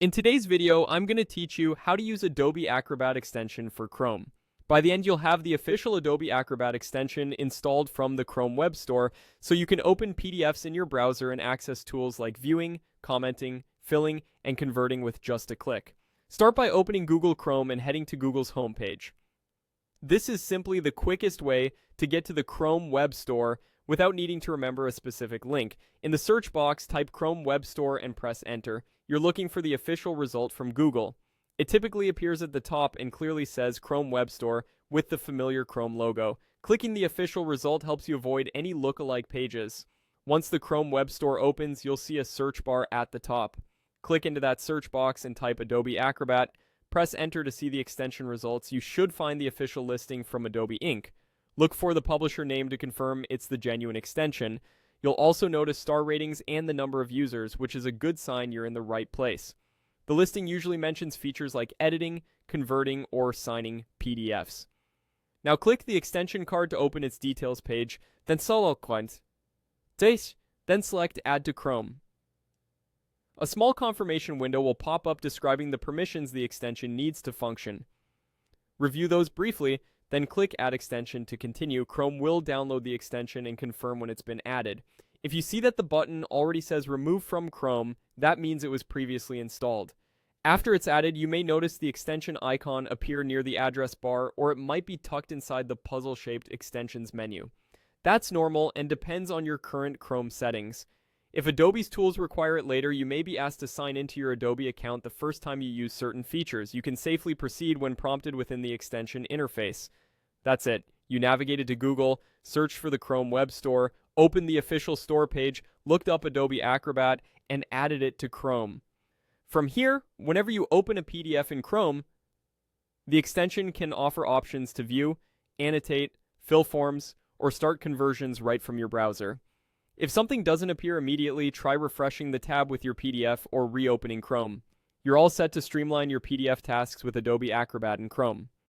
In today's video, I'm going to teach you how to use Adobe Acrobat extension for Chrome. By the end, you'll have the official Adobe Acrobat extension installed from the Chrome Web Store, so you can open PDFs in your browser and access tools like viewing, commenting, filling, and converting with just a click. Start by opening Google Chrome and heading to Google's homepage. This is simply the quickest way to get to the Chrome Web Store without needing to remember a specific link. In the search box, type Chrome Web Store and press enter. You're looking for the official result from Google. It typically appears at the top and clearly says Chrome Web Store with the familiar Chrome logo. Clicking the official result helps you avoid any lookalike pages. Once the Chrome Web Store opens, you'll see a search bar at the top. Click into that search box and type Adobe Acrobat. Press enter to see the extension results. You should find the official listing from Adobe Inc. Look for the publisher name to confirm it's the genuine extension. You'll also notice star ratings and the number of users, which is a good sign you're in the right place. The listing usually mentions features like editing, converting, or signing PDFs. Now click the extension card to open its details page, then select Add to Chrome. A small confirmation window will pop up describing the permissions the extension needs to function. Review those briefly, then click Add Extension to continue. Chrome will download the extension and confirm when it's been added. If you see that the button already says Remove from Chrome, that means it was previously installed. After it's added, you may notice the extension icon appear near the address bar, or it might be tucked inside the puzzle-shaped extensions menu. That's normal and depends on your current Chrome settings. If Adobe's tools require it later, you may be asked to sign into your Adobe account the first time you use certain features. You can safely proceed when prompted within the extension interface. That's it. You navigated to Google, searched for the Chrome Web Store, opened the official store page, looked up Adobe Acrobat, and added it to Chrome. From here, whenever you open a PDF in Chrome, the extension can offer options to view, annotate, fill forms, or start conversions right from your browser. If something doesn't appear immediately, try refreshing the tab with your PDF or reopening Chrome. You're all set to streamline your PDF tasks with Adobe Acrobat in Chrome.